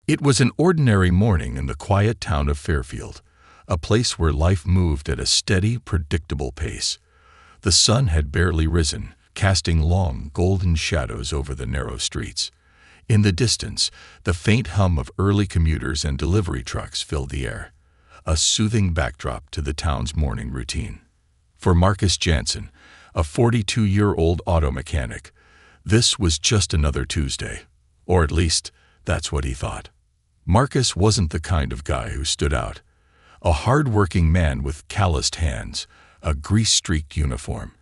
It was an ordinary morning in the quiet town of Fairfield, a place where life moved at a steady, predictable pace. The sun had barely risen, casting long, golden shadows over the narrow streets. In the distance, the faint hum of early commuters and delivery trucks filled the air, a soothing backdrop to the town's morning routine. For Marcus Jansen, a 42-year-old auto mechanic, this was just another Tuesday, or at least that's what he thought. Marcus wasn't the kind of guy who stood out. A hard-working man with calloused hands, a grease-streaked uniform,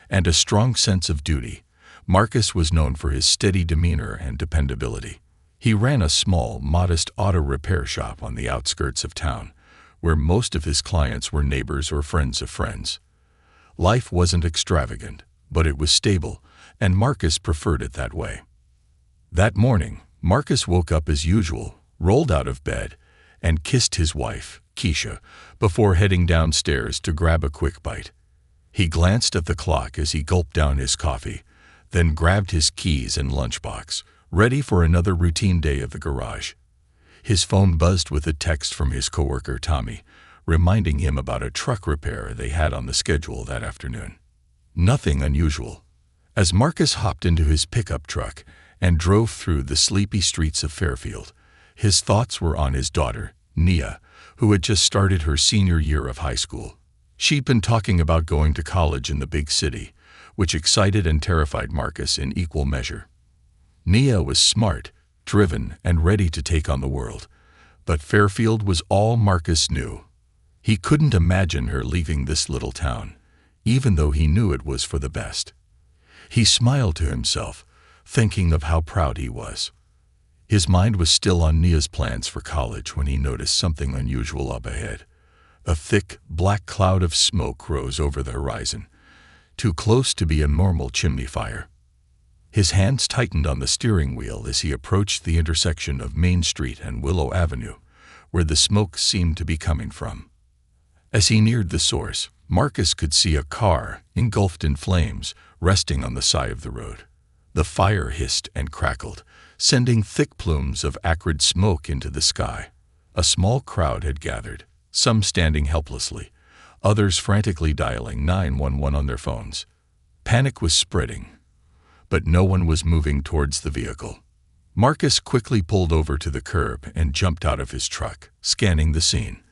and a strong sense of duty, Marcus was known for his steady demeanor and dependability. He ran a small, modest auto repair shop on the outskirts of town, where most of his clients were neighbors or friends of friends. Life wasn't extravagant, but it was stable, and Marcus preferred it that way. That morning, Marcus woke up as usual, rolled out of bed, and kissed his wife, Keisha, before heading downstairs to grab a quick bite. He glanced at the clock as he gulped down his coffee, then grabbed his keys and lunchbox, ready for another routine day of the garage. His phone buzzed with a text from his coworker Tommy, reminding him about a truck repair they had on the schedule that afternoon. Nothing unusual. As Marcus hopped into his pickup truck and drove through the sleepy streets of Fairfield, his thoughts were on his daughter, Nia, who had just started her senior year of high school. She'd been talking about going to college in the big city, which excited and terrified Marcus in equal measure. Nia was smart, driven, and ready to take on the world, but Fairfield was all Marcus knew. He couldn't imagine her leaving this little town, even though he knew it was for the best. He smiled to himself, thinking of how proud he was. His mind was still on Nia's plans for college when he noticed something unusual up ahead. A thick, black cloud of smoke rose over the horizon, too close to be a normal chimney fire. His hands tightened on the steering wheel as he approached the intersection of Main Street and Willow Avenue, where the smoke seemed to be coming from. As he neared the source, Marcus could see a car, engulfed in flames, resting on the side of the road. The fire hissed and crackled, sending thick plumes of acrid smoke into the sky. A small crowd had gathered, some standing helplessly, others frantically dialing 911 on their phones. Panic was spreading, but no one was moving towards the vehicle. Marcus quickly pulled over to the curb and jumped out of his truck, scanning the scene.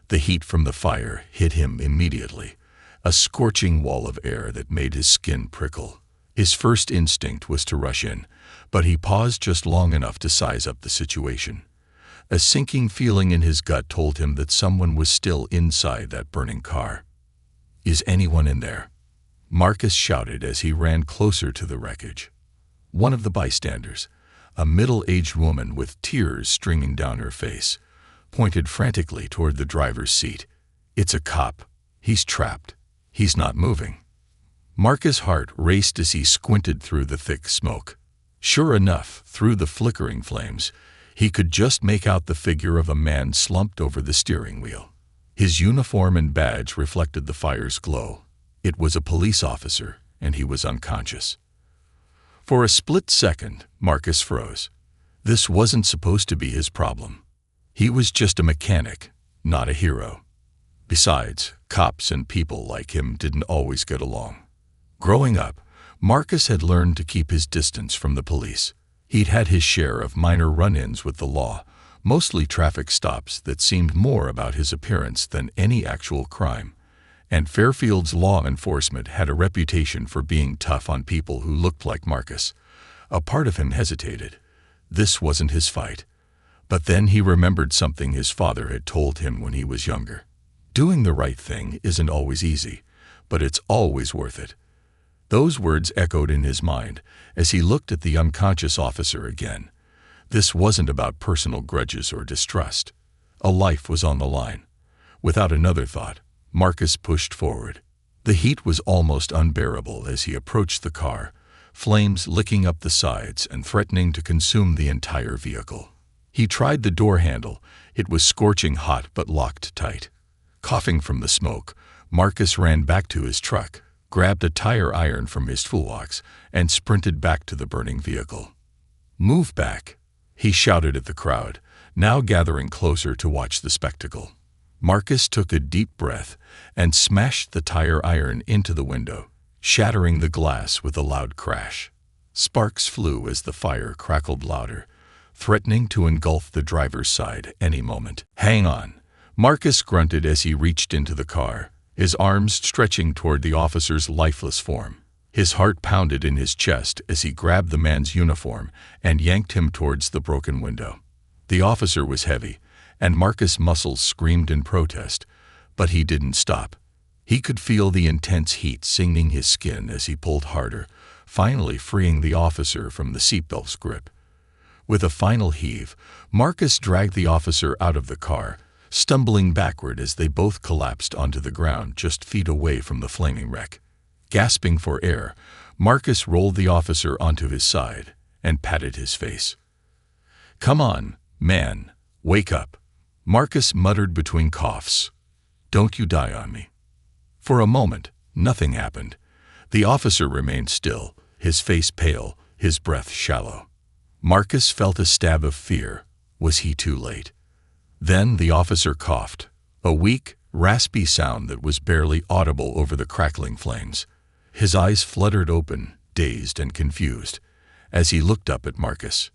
The heat from the fire hit him immediately, a scorching wall of air that made his skin prickle. His first instinct was to rush in, but he paused just long enough to size up the situation. A sinking feeling in his gut told him that someone was still inside that burning car. "Is anyone in there?" Marcus shouted as he ran closer to the wreckage. One of the bystanders, a middle-aged woman with tears streaming down her face, pointed frantically toward the driver's seat. "It's a cop. He's trapped. He's not moving." Marcus' heart raced as he squinted through the thick smoke. Sure enough, through the flickering flames, he could just make out the figure of a man slumped over the steering wheel. His uniform and badge reflected the fire's glow. It was a police officer, and he was unconscious. For a split second, Marcus froze. This wasn't supposed to be his problem. He was just a mechanic, not a hero. Besides, cops and people like him didn't always get along. Growing up, Marcus had learned to keep his distance from the police. He'd had his share of minor run-ins with the law, mostly traffic stops that seemed more about his appearance than any actual crime. And Fairfield's law enforcement had a reputation for being tough on people who looked like Marcus. A part of him hesitated. This wasn't his fight. But then he remembered something his father had told him when he was younger. Doing the right thing isn't always easy, but it's always worth it. Those words echoed in his mind as he looked at the unconscious officer again. This wasn't about personal grudges or distrust. A life was on the line. Without another thought, Marcus pushed forward. The heat was almost unbearable as he approached the car, flames licking up the sides and threatening to consume the entire vehicle. He tried the door handle. It was scorching hot but locked tight. Coughing from the smoke, Marcus ran back to his truck, grabbed a tire iron from his toolbox, and sprinted back to the burning vehicle. "Move back," he shouted at the crowd, now gathering closer to watch the spectacle. Marcus took a deep breath and smashed the tire iron into the window, shattering the glass with a loud crash. Sparks flew as the fire crackled louder, threatening to engulf the driver's side any moment. "Hang on," Marcus grunted as he reached into the car, his arms stretching toward the officer's lifeless form. His heart pounded in his chest as he grabbed the man's uniform and yanked him towards the broken window. The officer was heavy, and Marcus' muscles screamed in protest, but he didn't stop. He could feel the intense heat singing his skin as he pulled harder, finally freeing the officer from the seatbelt's grip. With a final heave, Marcus dragged the officer out of the car, stumbling backward as they both collapsed onto the ground just feet away from the flaming wreck. Gasping for air, Marcus rolled the officer onto his side and patted his face. "Come on, man, wake up," Marcus muttered between coughs. "Don't you die on me." For a moment, nothing happened. The officer remained still, his face pale, his breath shallow. Marcus felt a stab of fear. Was he too late? Then the officer coughed, a weak, raspy sound that was barely audible over the crackling flames. His eyes fluttered open, dazed and confused, as he looked up at Marcus.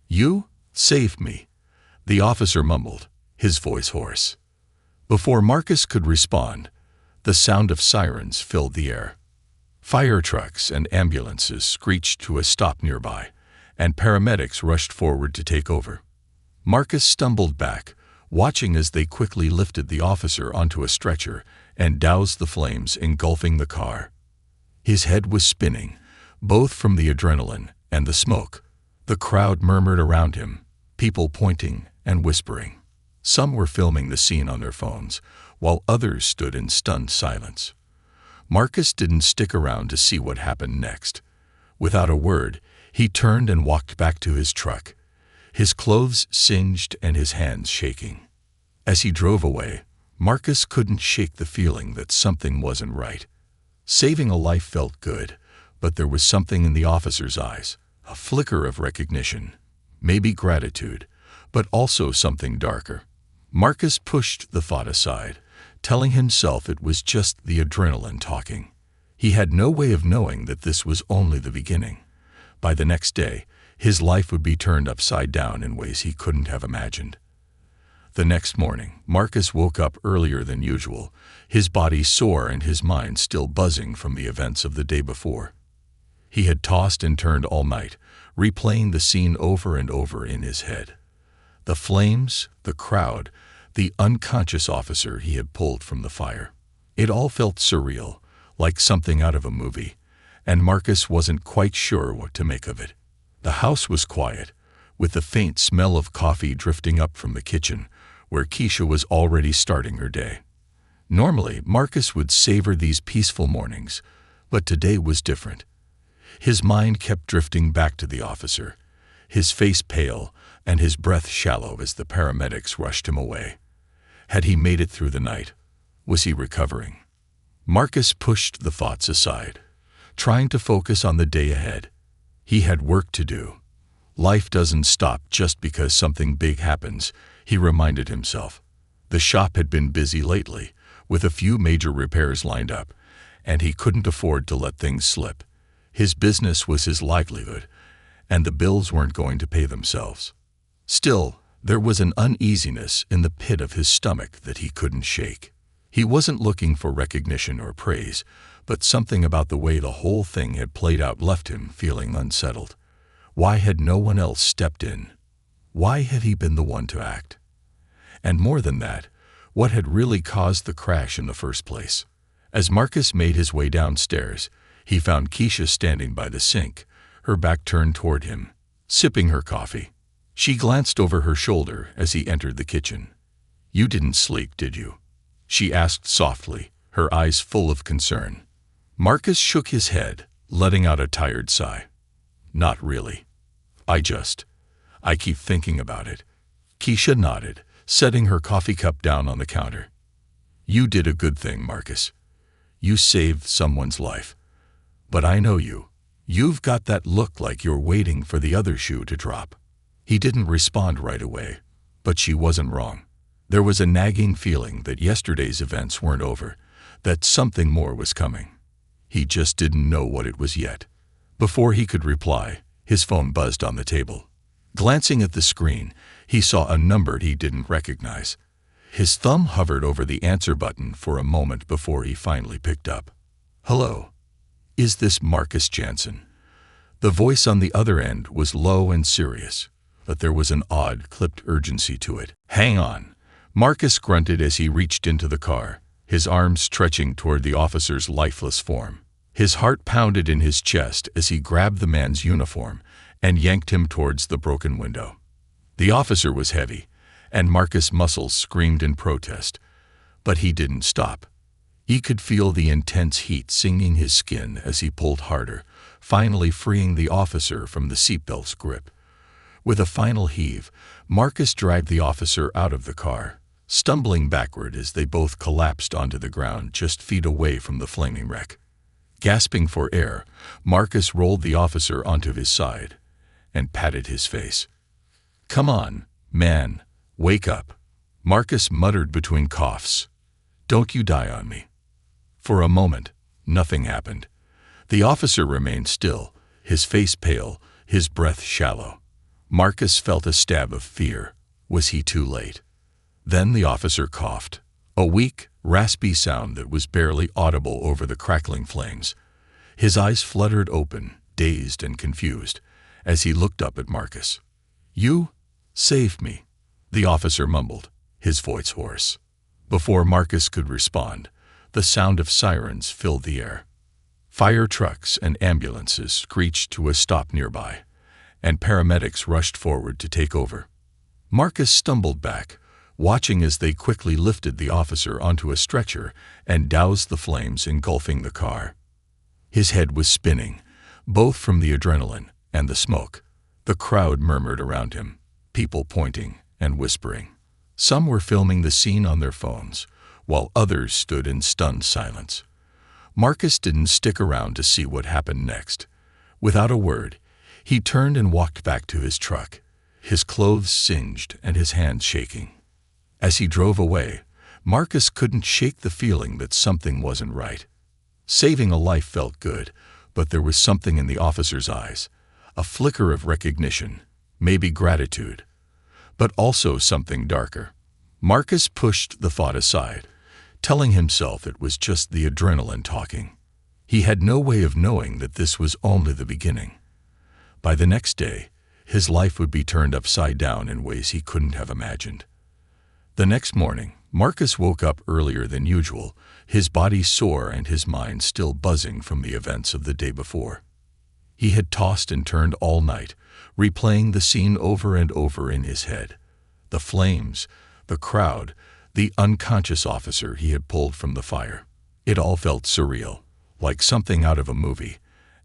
"You saved me," the officer mumbled, his voice hoarse. Before Marcus could respond, the sound of sirens filled the air. Fire trucks and ambulances screeched to a stop nearby, and paramedics rushed forward to take over. Marcus stumbled back, watching as they quickly lifted the officer onto a stretcher and doused the flames engulfing the car. His head was spinning, both from the adrenaline and the smoke. The crowd murmured around him, people pointing and whispering. Some were filming the scene on their phones, while others stood in stunned silence. Marcus didn't stick around to see what happened next. Without a word, he turned and walked back to his truck, his clothes singed and his hands shaking. As he drove away, Marcus couldn't shake the feeling that something wasn't right. Saving a life felt good, but there was something in the officer's eyes, a flicker of recognition, maybe gratitude, but also something darker. Marcus pushed the thought aside, telling himself it was just the adrenaline talking. He had no way of knowing that this was only the beginning. By the next day, his life would be turned upside down in ways he couldn't have imagined. The next morning, Marcus woke up earlier than usual, his body sore and his mind still buzzing from the events of the day before. He had tossed and turned all night, replaying the scene over and over in his head. The flames, the crowd, the unconscious officer he had pulled from the fire. It all felt surreal, like something out of a movie, and Marcus wasn't quite sure what to make of it. The house was quiet, with the faint smell of coffee drifting up from the kitchen, where Keisha was already starting her day. Normally, Marcus would savor these peaceful mornings, but today was different. His mind kept drifting back to the officer, his face pale and his breath shallow as the paramedics rushed him away. Had he made it through the night? Was he recovering? Marcus pushed the thoughts aside, trying to focus on the day ahead. He had work to do. Life doesn't stop just because something big happens, he reminded himself. The shop had been busy lately, with a few major repairs lined up, and he couldn't afford to let things slip. His business was his livelihood, and the bills weren't going to pay themselves. Still, there was an uneasiness in the pit of his stomach that he couldn't shake. He wasn't looking for recognition or praise, but something about the way the whole thing had played out left him feeling unsettled. Why had no one else stepped in? Why had he been the one to act? And more than that, what had really caused the crash in the first place? As Marcus made his way downstairs, he found Keisha standing by the sink, her back turned toward him, sipping her coffee. She glanced over her shoulder as he entered the kitchen. "You didn't sleep, did you?" she asked softly, her eyes full of concern. Marcus shook his head, letting out a tired sigh. "Not really. I keep thinking about it." Keisha nodded, setting her coffee cup down on the counter. "You did a good thing, Marcus. You saved someone's life. But I know you. You've got that look like you're waiting for the other shoe to drop." He didn't respond right away, But she wasn't wrong. There was a nagging feeling that yesterday's events weren't over, that something more was coming. He just didn't know what it was yet. Before he could reply, his phone buzzed on the table. Glancing at the screen, he saw a number he didn't recognize. His thumb hovered over the answer button for a moment before he finally picked up. "Hello. Is this Marcus Jansen?" The voice on the other end was low and serious, but there was an odd, clipped urgency to it. "Hang on." Marcus grunted as he reached into the car, his arms stretching toward the officer's lifeless form. His heart pounded in his chest as he grabbed the man's uniform and yanked him towards the broken window. The officer was heavy, and Marcus' muscles screamed in protest, but he didn't stop. He could feel the intense heat singing his skin as he pulled harder, finally freeing the officer from the seatbelt's grip. With a final heave, Marcus dragged the officer out of the car, stumbling backward as they both collapsed onto the ground just feet away from the flaming wreck. Gasping for air, Marcus rolled the officer onto his side and patted his face. "Come on, man, wake up," Marcus muttered between coughs. "Don't you die on me." For a moment, nothing happened. The officer remained still, his face pale, his breath shallow. Marcus felt a stab of fear. Was he too late? Then the officer coughed, a weak, raspy sound that was barely audible over the crackling flames. His eyes fluttered open, dazed and confused, as he looked up at Marcus. "You saved me," the officer mumbled, his voice hoarse. Before Marcus could respond, the sound of sirens filled the air. Fire trucks and ambulances screeched to a stop nearby, and paramedics rushed forward to take over. Marcus stumbled back, watching as they quickly lifted the officer onto a stretcher and doused the flames engulfing the car. His head was spinning, both from the adrenaline and the smoke. The crowd murmured around him, people pointing and whispering. Some were filming the scene on their phones, while others stood in stunned silence. Marcus didn't stick around to see what happened next. Without a word, he turned and walked back to his truck, his clothes singed and his hands shaking. As he drove away, Marcus couldn't shake the feeling that something wasn't right. Saving a life felt good, but there was something in the officer's eyes, a flicker of recognition, maybe gratitude, but also something darker. Marcus pushed the thought aside, telling himself it was just the adrenaline talking. He had no way of knowing that this was only the beginning. By the next day, his life would be turned upside down in ways he couldn't have imagined. The next morning, Marcus woke up earlier than usual, his body sore and his mind still buzzing from the events of the day before. He had tossed and turned all night, replaying the scene over and over in his head. The flames, the crowd, the unconscious officer he had pulled from the fire. It all felt surreal, like something out of a movie,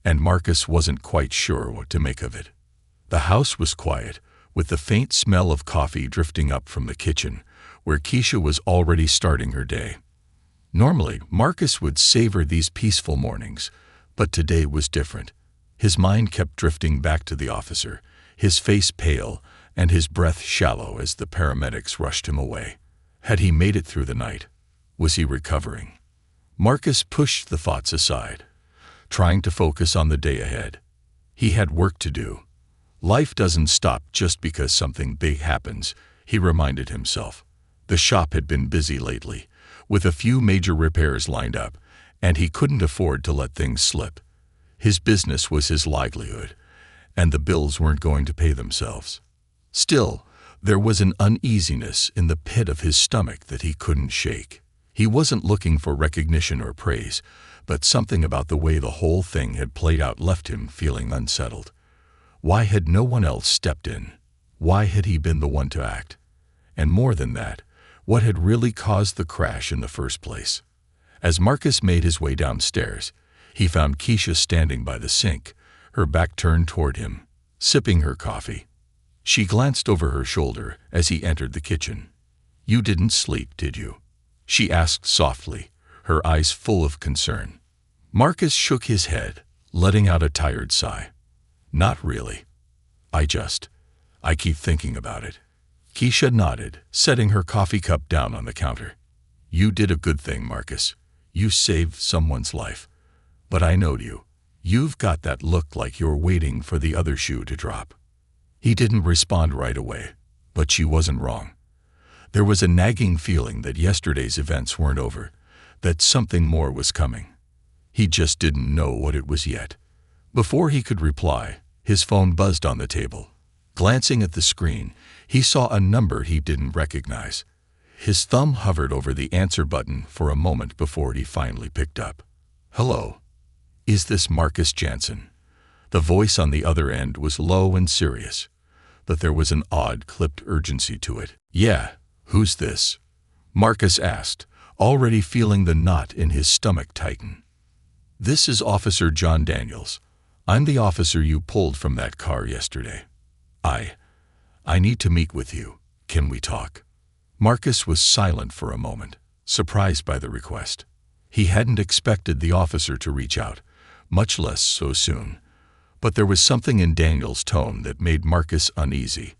and Marcus wasn't quite sure what to make of it. The house was quiet, with the faint smell of coffee drifting up from the kitchen, where Keisha was already starting her day. Normally, Marcus would savor these peaceful mornings, but today was different. His mind kept drifting back to the officer, his face pale and his breath shallow as the paramedics rushed him away. Had he made it through the night? Was he recovering? Marcus pushed the thoughts aside, trying to focus on the day ahead. He had work to do. Life doesn't stop just because something big happens, he reminded himself. The shop had been busy lately, with a few major repairs lined up, and he couldn't afford to let things slip. His business was his livelihood, and the bills weren't going to pay themselves. Still, there was an uneasiness in the pit of his stomach that he couldn't shake. He wasn't looking for recognition or praise, but something about the way the whole thing had played out left him feeling unsettled. Why had no one else stepped in? Why had he been the one to act? And more than that, what had really caused the crash in the first place? As Marcus made his way downstairs, he found Keisha standing by the sink, her back turned toward him, sipping her coffee. She glanced over her shoulder as he entered the kitchen. "You didn't sleep, did you?" she asked softly, her eyes full of concern. Marcus shook his head, letting out a tired sigh. "Not really. I keep thinking about it." Keisha nodded, setting her coffee cup down on the counter. You did a good thing, Marcus. You saved someone's life. But I knowed you. You've got that look like you're waiting for the other shoe to drop. He didn't respond right away, but she wasn't wrong. There was a nagging feeling that yesterday's events weren't over, that something more was coming. He just didn't know what it was yet. Before he could reply, his phone buzzed on the table. Glancing at the screen, he saw a number he didn't recognize. His thumb hovered over the answer button for a moment before he finally picked up. Hello. Is this Marcus Jansen? The voice on the other end was low and serious, but there was an odd, clipped urgency to it. Yeah, who's this? Marcus asked, already feeling the knot in his stomach tighten. This is Officer John Daniels. I'm the officer you pulled from that car yesterday. I need to meet with you. Can we talk? Marcus was silent for a moment, surprised by the request. He hadn't expected the officer to reach out, much less so soon. But there was something in Daniel's tone that made Marcus uneasy.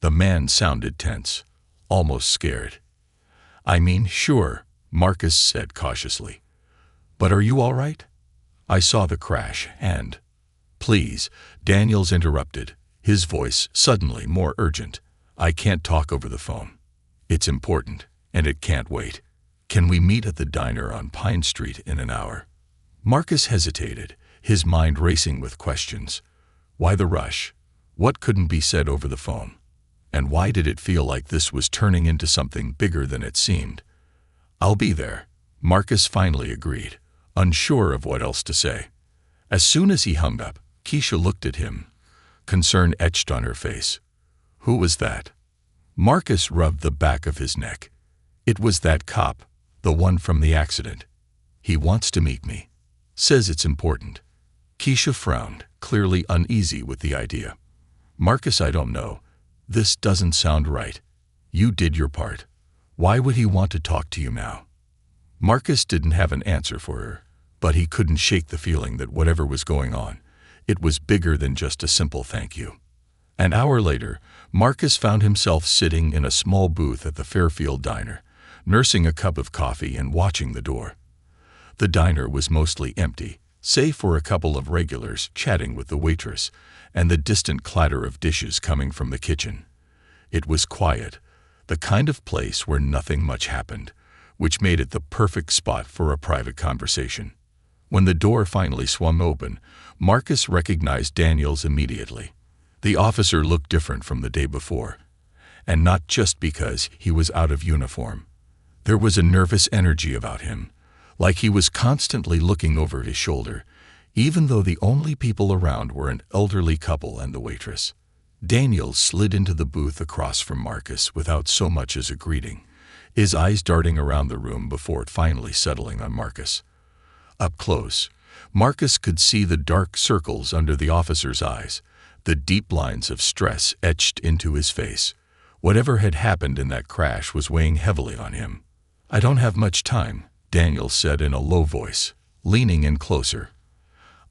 The man sounded tense, almost scared. I mean, sure, Marcus said cautiously. But are you all right? I saw the crash and... Please, Daniels interrupted, his voice suddenly more urgent. I can't talk over the phone. It's important, and it can't wait. Can we meet at the diner on Pine Street in an hour? Marcus hesitated, his mind racing with questions. Why the rush? What couldn't be said over the phone? And why did it feel like this was turning into something bigger than it seemed? I'll be there, Marcus finally agreed, unsure of what else to say. As soon as he hung up, Keisha looked at him, concern etched on her face. Who was that? Marcus rubbed the back of his neck. It was that cop, the one from the accident. He wants to meet me. Says it's important. Keisha frowned, clearly uneasy with the idea. Marcus, I don't know. This doesn't sound right. You did your part. Why would he want to talk to you now? Marcus didn't have an answer for her, but he couldn't shake the feeling that whatever was going on, it was bigger than just a simple thank you. An hour later, Marcus found himself sitting in a small booth at the Fairfield Diner, nursing a cup of coffee and watching the door. The diner was mostly empty, save for a couple of regulars chatting with the waitress and the distant clatter of dishes coming from the kitchen. It was quiet, the kind of place where nothing much happened, which made it the perfect spot for a private conversation. When the door finally swung open, Marcus recognized Daniels immediately. The officer looked different from the day before, and not just because he was out of uniform. There was a nervous energy about him, like he was constantly looking over his shoulder, even though the only people around were an elderly couple and the waitress. Daniels slid into the booth across from Marcus without so much as a greeting, his eyes darting around the room before finally settling on Marcus. Up close, Marcus could see the dark circles under the officer's eyes, the deep lines of stress etched into his face. Whatever had happened in that crash was weighing heavily on him. I don't have much time, Daniel said in a low voice, leaning in closer.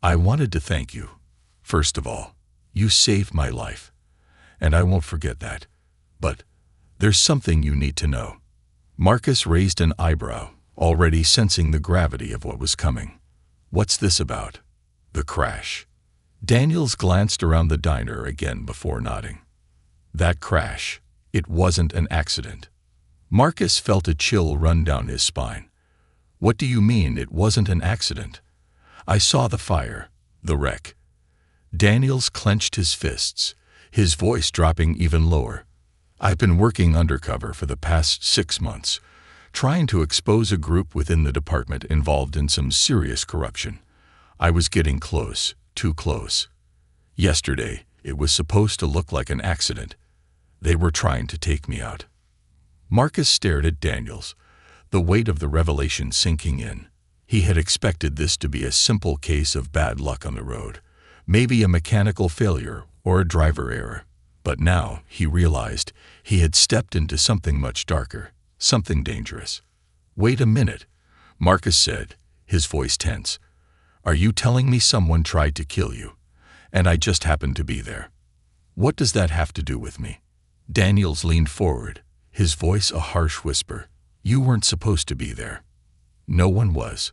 I wanted to thank you. First of all, you saved my life, and I won't forget that. But there's something you need to know. Marcus raised an eyebrow, already sensing the gravity of what was coming. What's this about? The crash. Daniels glanced around the diner again before nodding. That crash, it wasn't an accident. Marcus felt a chill run down his spine. What do you mean it wasn't an accident? I saw the fire, the wreck. Daniels clenched his fists, his voice dropping even lower. I've been working undercover for the past 6 months, trying to expose a group within the department involved in some serious corruption. I was getting close, too close. Yesterday, it was supposed to look like an accident. They were trying to take me out. Marcus stared at Daniels, the weight of the revelation sinking in. He had expected this to be a simple case of bad luck on the road, maybe a mechanical failure or a driver error. But now he realized he had stepped into something much darker, something dangerous. Wait a minute, Marcus said, his voice tense. Are you telling me someone tried to kill you, and I just happened to be there? What does that have to do with me? Daniels leaned forward, his voice a harsh whisper. "You weren't supposed to be there." "No one was.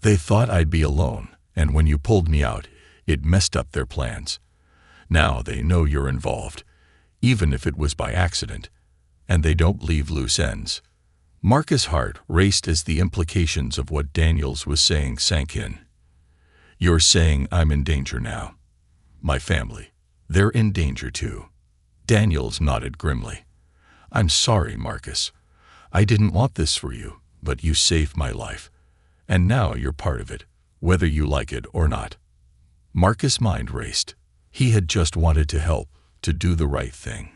They thought I'd be alone, and when you pulled me out, it messed up their plans. Now they know you're involved, even if it was by accident, and they don't leave loose ends." Marcus' heart raced as the implications of what Daniels was saying sank in. "You're saying I'm in danger now. My family, they're in danger too." Daniels nodded grimly. "I'm sorry, Marcus. I didn't want this for you, but you saved my life. And now you're part of it, whether you like it or not." Marcus' mind raced. He had just wanted to help, to do the right thing.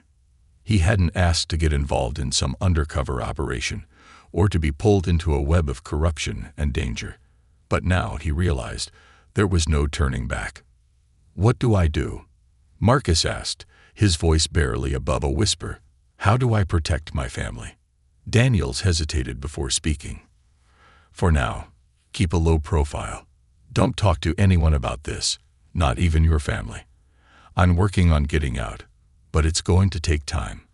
He hadn't asked to get involved in some undercover operation, or to be pulled into a web of corruption and danger. But now he realized there was no turning back. "What do I do?" Marcus asked, his voice barely above a whisper. "How do I protect my family?" Daniels hesitated before speaking. "For now, keep a low profile. Don't talk to anyone about this, not even your family. I'm working on getting out, but it's going to take time.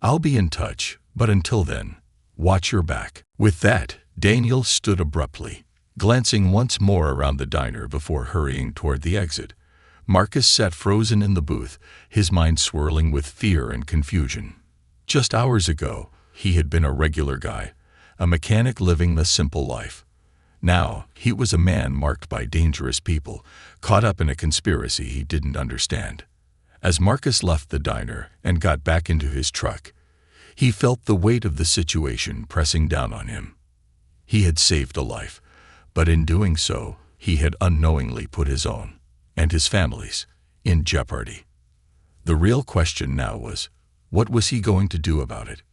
I'll be in touch, but until then, watch your back." With that, Daniels stood abruptly, glancing once more around the diner before hurrying toward the exit. Marcus sat frozen in the booth, his mind swirling with fear and confusion. Just hours ago, he had been a regular guy, a mechanic living the simple life. Now, he was a man marked by dangerous people, caught up in a conspiracy he didn't understand. As Marcus left the diner and got back into his truck, he felt the weight of the situation pressing down on him. He had saved a life, but in doing so, he had unknowingly put his own, and his family's, in jeopardy. The real question now was, what was he going to do about it?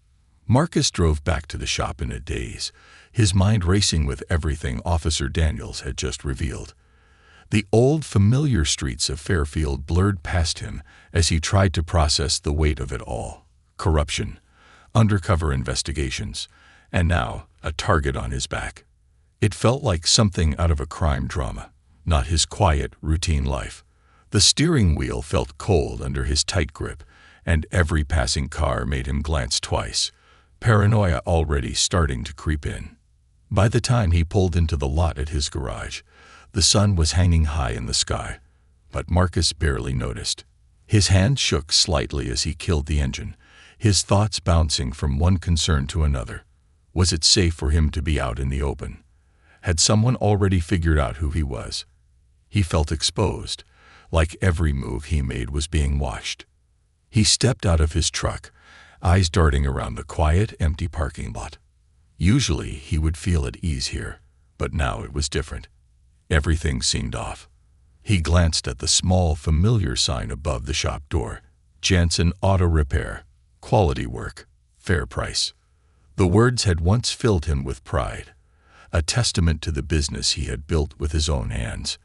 Marcus drove back to the shop in a daze, his mind racing with everything Officer Daniels had just revealed. The old, familiar streets of Fairfield blurred past him as he tried to process the weight of it all. Corruption, undercover investigations, and now a target on his back. It felt like something out of a crime drama, not his quiet, routine life. The steering wheel felt cold under his tight grip, and every passing car made him glance twice, paranoia already starting to creep in. By the time he pulled into the lot at his garage, the sun was hanging high in the sky, but Marcus barely noticed. His hand shook slightly as he killed the engine, his thoughts bouncing from one concern to another. Was it safe for him to be out in the open? Had someone already figured out who he was? He felt exposed, like every move he made was being watched. He stepped out of his truck, eyes darting around the quiet, empty parking lot. Usually he would feel at ease here, but now it was different. Everything seemed off. He glanced at the small, familiar sign above the shop door. Jansen Auto Repair. Quality work. Fair price. The words had once filled him with pride, a testament to the business he had built with his own hands.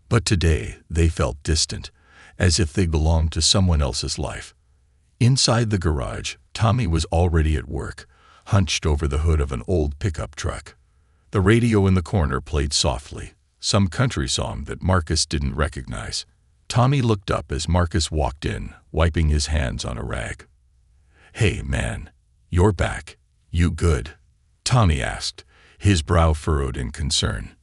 But today they felt distant, as if they belonged to someone else's life. Inside the garage, Tommy was already at work, hunched over the hood of an old pickup truck. The radio in the corner played softly, some country song that Marcus didn't recognize. Tommy looked up as Marcus walked in, wiping his hands on a rag. "Hey, man, you're back. You good?" Tommy asked, his brow furrowed in concern.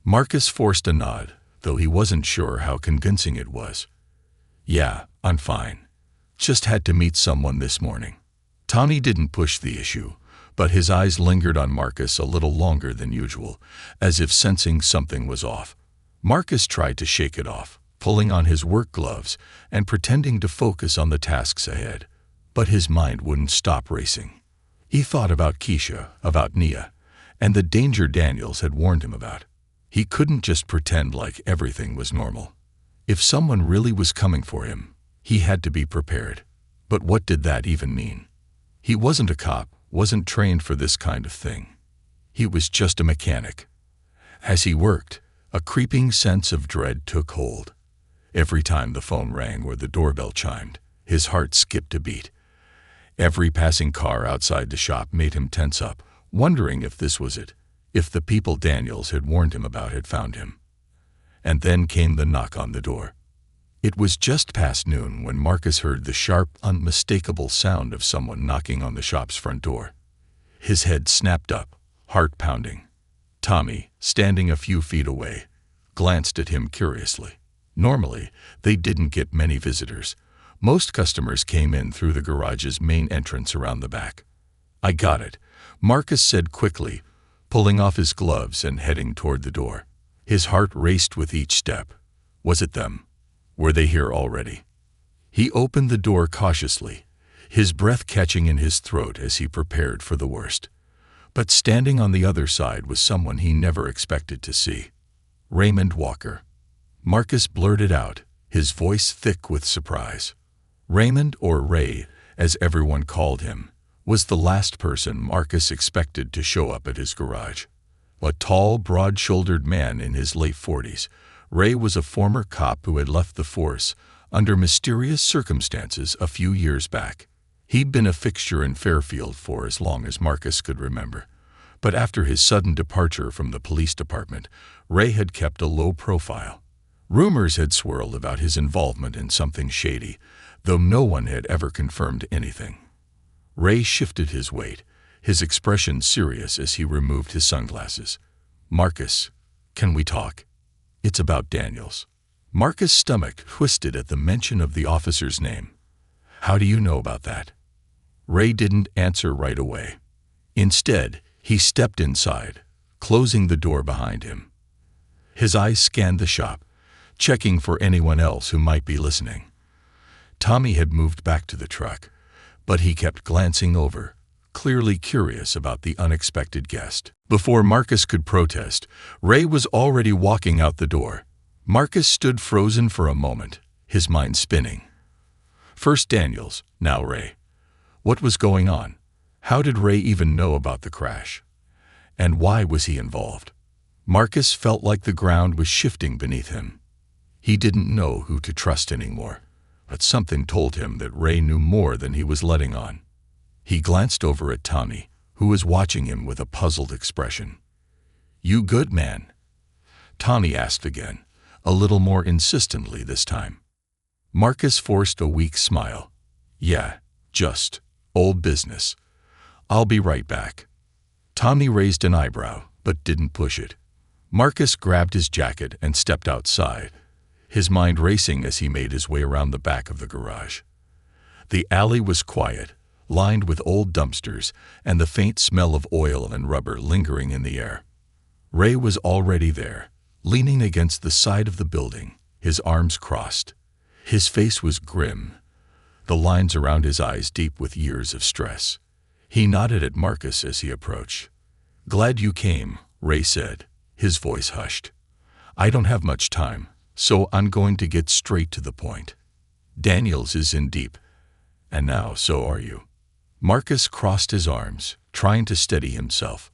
Marcus forced a nod, though he wasn't sure how convincing it was. "Yeah, I'm fine. Just had to meet someone this morning." Tommy didn't push the issue, but his eyes lingered on Marcus a little longer than usual, as if sensing something was off. Marcus tried to shake it off, pulling on his work gloves and pretending to focus on the tasks ahead, but his mind wouldn't stop racing. He thought about Keisha, about Nia, and the danger Daniels had warned him about. He couldn't just pretend like everything was normal. If someone really was coming for him, he had to be prepared. But what did that even mean? He wasn't a cop, wasn't trained for this kind of thing. He was just a mechanic. As he worked, a creeping sense of dread took hold. Every time the phone rang or the doorbell chimed, his heart skipped a beat. Every passing car outside the shop made him tense up, wondering if this was it, if the people Daniels had warned him about had found him. And then came the knock on the door. It was just past noon when Marcus heard the sharp, unmistakable sound of someone knocking on the shop's front door. His head snapped up, heart pounding. Tommy, standing a few feet away, glanced at him curiously. Normally, they didn't get many visitors. Most customers came in through the garage's main entrance around the back. "I got it," Marcus said quickly, pulling off his gloves and heading toward the door. His heart raced with each step. Was it them? Were they here already? He opened the door cautiously, his breath catching in his throat as he prepared for the worst. But standing on the other side was someone he never expected to see. Raymond Walker. Marcus blurted out, his voice thick with surprise. Raymond, or Ray, as everyone called him, was the last person Marcus expected to show up at his garage. A tall, broad-shouldered man in his late 40s, Ray was a former cop who had left the force under mysterious circumstances a few years back. He'd been a fixture in Fairfield for as long as Marcus could remember. But after his sudden departure from the police department, Ray had kept a low profile. Rumors had swirled about his involvement in something shady, though no one had ever confirmed anything. Ray shifted his weight, his expression serious as he removed his sunglasses. "Marcus, can we talk? It's about Daniels." Marcus' stomach twisted at the mention of the officer's name. "How do you know about that?" Ray didn't answer right away. Instead, he stepped inside, closing the door behind him. His eyes scanned the shop, checking for anyone else who might be listening. Tommy had moved back to the truck, but he kept glancing over, clearly curious about the unexpected guest. Before Marcus could protest, Ray was already walking out the door. Marcus stood frozen for a moment, his mind spinning. First Daniels, now Ray. What was going on? How did Ray even know about the crash? And why was he involved? Marcus felt like the ground was shifting beneath him. He didn't know who to trust anymore, but something told him that Ray knew more than he was letting on. He glanced over at Tommy, who was watching him with a puzzled expression. "You good, man?" Tommy asked again, a little more insistently this time. Marcus forced a weak smile. "Yeah, just old business. I'll be right back." Tommy raised an eyebrow, but didn't push it. Marcus grabbed his jacket and stepped outside, his mind racing as he made his way around the back of the garage. The alley was quiet, lined with old dumpsters and the faint smell of oil and rubber lingering in the air. Ray was already there, leaning against the side of the building, his arms crossed. His face was grim, the lines around his eyes deep with years of stress. He nodded at Marcus as he approached. "Glad you came," Ray said, his voice hushed. "I don't have much time, so I'm going to get straight to the point. Daniels is in deep, and now so are you." Marcus crossed his arms, trying to steady himself.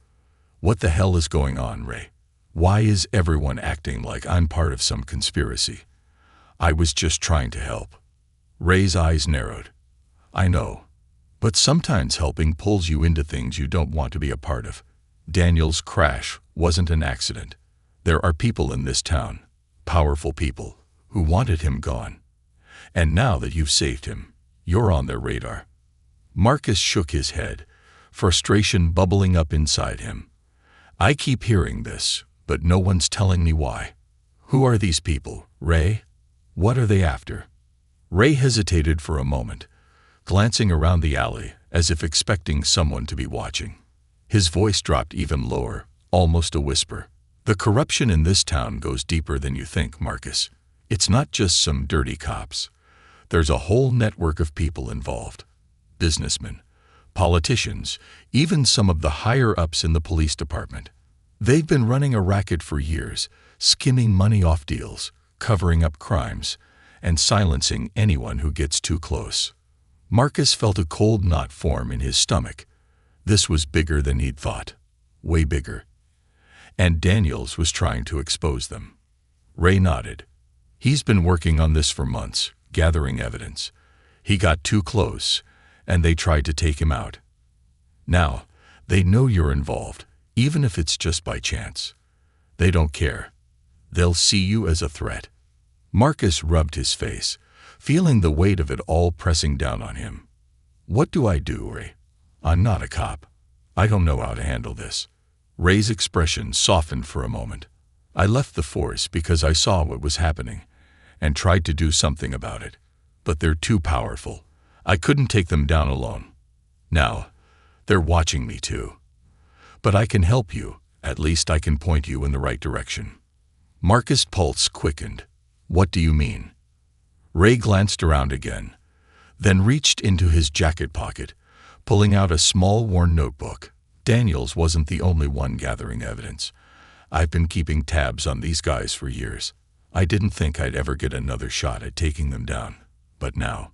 "What the hell is going on, Ray? Why is everyone acting like I'm part of some conspiracy? I was just trying to help." Ray's eyes narrowed. "I know, but sometimes helping pulls you into things you don't want to be a part of. Daniel's crash wasn't an accident. There are people in this town, powerful people, who wanted him gone. And now that you've saved him, you're on their radar." Marcus shook his head, frustration bubbling up inside him. "I keep hearing this, but no one's telling me why. Who are these people, Ray? What are they after?" Ray hesitated for a moment, glancing around the alley as if expecting someone to be watching. His voice dropped even lower, almost a whisper. "The corruption in this town goes deeper than you think, Marcus. It's not just some dirty cops. There's a whole network of people involved. Businessmen, politicians, even some of the higher-ups in the police department. They've been running a racket for years, skimming money off deals, covering up crimes, and silencing anyone who gets too close." Marcus felt a cold knot form in his stomach. This was bigger than he'd thought, way bigger. And Daniels was trying to expose them. Ray nodded. "He's been working on this for months, gathering evidence. He got too close, and they tried to take him out. Now, they know you're involved, even if it's just by chance. They don't care. They'll see you as a threat. Marcus rubbed his face, feeling the weight of it all pressing down on him. What do I do, Ray? I'm not a cop. I don't know how to handle this. Ray's expression softened for a moment. I left the force because I saw what was happening and tried to do something about it. But they're too powerful. I couldn't take them down alone. Now, they're watching me too. But I can help you. At least I can point you in the right direction. Marcus' pulse quickened. What do you mean? Ray glanced around again, then reached into his jacket pocket, pulling out a small worn notebook. Daniels wasn't the only one gathering evidence. I've been keeping tabs on these guys for years. I didn't think I'd ever get another shot at taking them down. But now,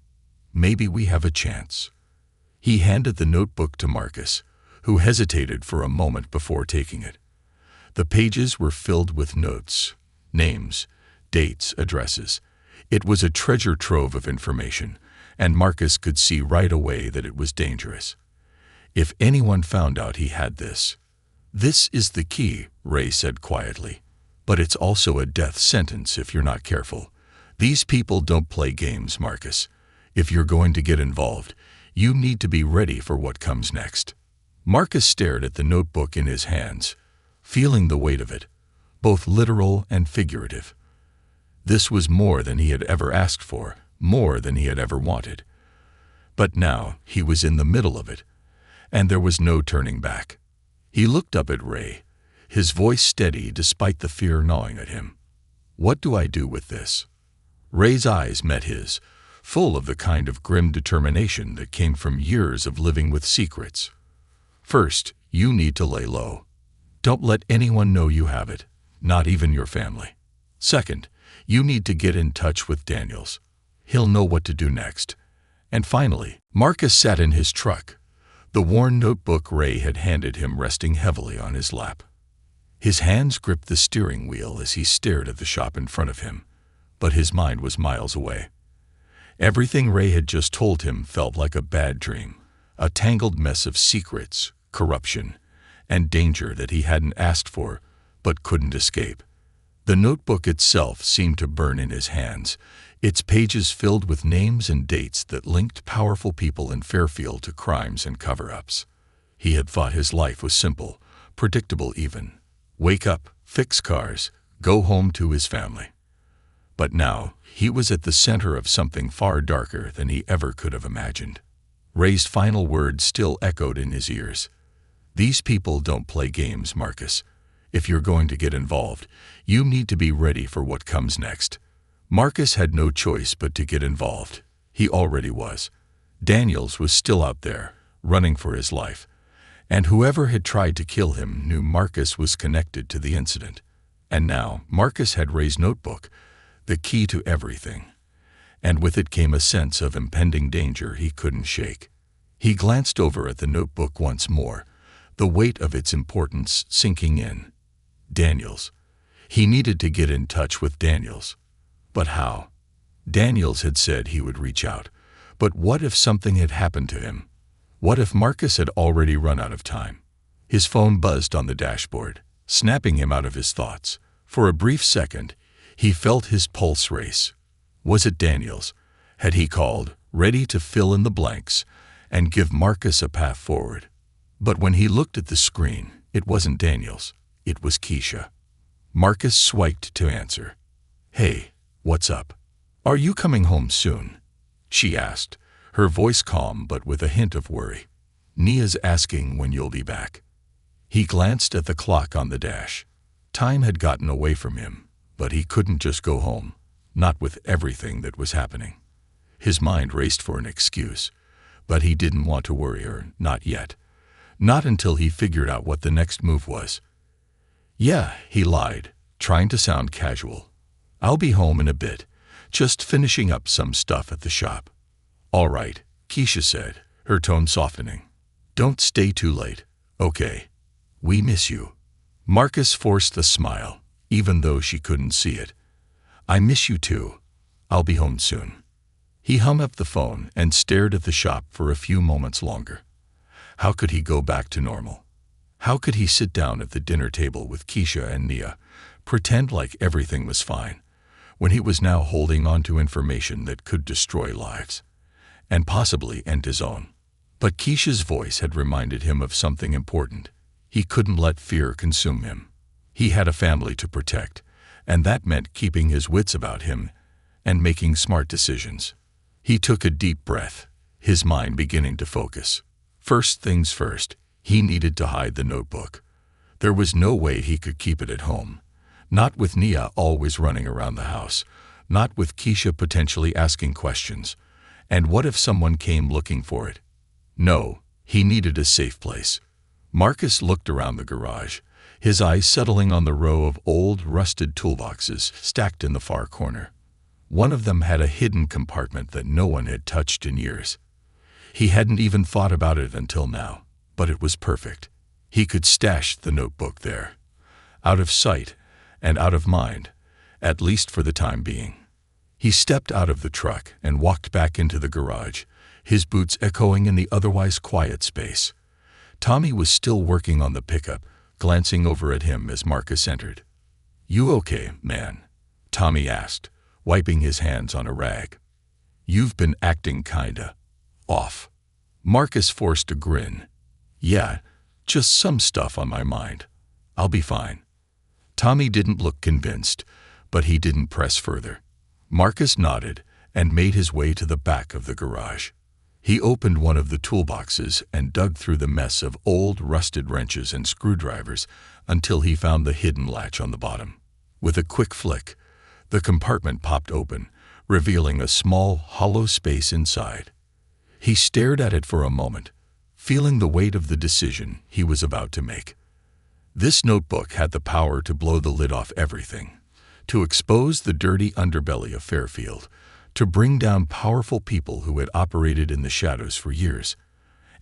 maybe we have a chance. He handed the notebook to Marcus, who hesitated for a moment before taking it. The pages were filled with notes, names, dates, addresses. It was a treasure trove of information, and Marcus could see right away that it was dangerous. If anyone found out he had this. This is the key, Ray said quietly. But it's also a death sentence if you're not careful. These people don't play games, Marcus. If you're going to get involved, you need to be ready for what comes next. Marcus stared at the notebook in his hands, feeling the weight of it, both literal and figurative. This was more than he had ever asked for, more than he had ever wanted. But now he was in the middle of it, and there was no turning back. He looked up at Ray, his voice steady despite the fear gnawing at him. What do I do with this? Ray's eyes met his, full of the kind of grim determination that came from years of living with secrets. First, you need to lay low. Don't let anyone know you have it, not even your family. Second, you need to get in touch with Daniels. He'll know what to do next. And finally, Marcus sat in his truck, the worn notebook Ray had handed him resting heavily on his lap. His hands gripped the steering wheel as he stared at the shop in front of him, but his mind was miles away. Everything Ray had just told him felt like a bad dream, a tangled mess of secrets, corruption, and danger that he hadn't asked for but couldn't escape. The notebook itself seemed to burn in his hands, its pages filled with names and dates that linked powerful people in Fairfield to crimes and cover-ups. He had thought his life was simple, predictable even. Wake up, fix cars, go home to his family. But now, he was at the center of something far darker than he ever could have imagined. Ray's final words still echoed in his ears. These people don't play games, Marcus. If you're going to get involved, you need to be ready for what comes next. Marcus had no choice but to get involved. He already was. Daniels was still out there, running for his life, and whoever had tried to kill him knew Marcus was connected to the incident. And now, Marcus had Ray's notebook, the key to everything. And with it came a sense of impending danger he couldn't shake. He glanced over at the notebook once more, the weight of its importance sinking in. Daniels. He needed to get in touch with Daniels. But how? Daniels had said he would reach out. But what if something had happened to him? What if Marcus had already run out of time? His phone buzzed on the dashboard, snapping him out of his thoughts. For a brief second, he felt his pulse race. Was it Daniels? Had he called, ready to fill in the blanks and give Marcus a path forward? But when he looked at the screen, it wasn't Daniels. It was Keisha. Marcus swiped to answer. Hey, what's up? Are you coming home soon? She asked, her voice calm but with a hint of worry. Nia's asking when you'll be back. He glanced at the clock on the dash. Time had gotten away from him, but he couldn't just go home, not with everything that was happening. His mind raced for an excuse, but he didn't want to worry her, not yet. Not until he figured out what the next move was. Yeah, he lied, trying to sound casual. I'll be home in a bit, just finishing up some stuff at the shop. All right, Keisha said, her tone softening. Don't stay too late, okay? We miss you. Marcus forced a smile, even though she couldn't see it. I miss you too. I'll be home soon. He hung up the phone and stared at the shop for a few moments longer. How could he go back to normal? How could he sit down at the dinner table with Keisha and Nia, pretend like everything was fine, when he was now holding on to information that could destroy lives, and possibly end his own. But Keisha's voice had reminded him of something important. He couldn't let fear consume him. He had a family to protect, and that meant keeping his wits about him and making smart decisions. He took a deep breath, his mind beginning to focus. First things first, he needed to hide the notebook. There was no way he could keep it at home. Not with Nia always running around the house. Not with Keisha potentially asking questions. And what if someone came looking for it? No, he needed a safe place. Marcus looked around the garage, his eyes settling on the row of old, rusted toolboxes stacked in the far corner. One of them had a hidden compartment that no one had touched in years. He hadn't even thought about it until now, but it was perfect. He could stash the notebook there, out of sight and out of mind, at least for the time being. He stepped out of the truck and walked back into the garage, his boots echoing in the otherwise quiet space. Tommy was still working on the pickup, glancing over at him as Marcus entered. "You okay, man?" Tommy asked, wiping his hands on a rag. "You've been acting kinda off." Marcus forced a grin. "Yeah, just some stuff on my mind. I'll be fine." Tommy didn't look convinced, but he didn't press further. Marcus nodded and made his way to the back of the garage. He opened one of the toolboxes and dug through the mess of old, rusted wrenches and screwdrivers until he found the hidden latch on the bottom. With a quick flick, the compartment popped open, revealing a small, hollow space inside. He stared at it for a moment, feeling the weight of the decision he was about to make. This notebook had the power to blow the lid off everything, to expose the dirty underbelly of Fairfield, to bring down powerful people who had operated in the shadows for years.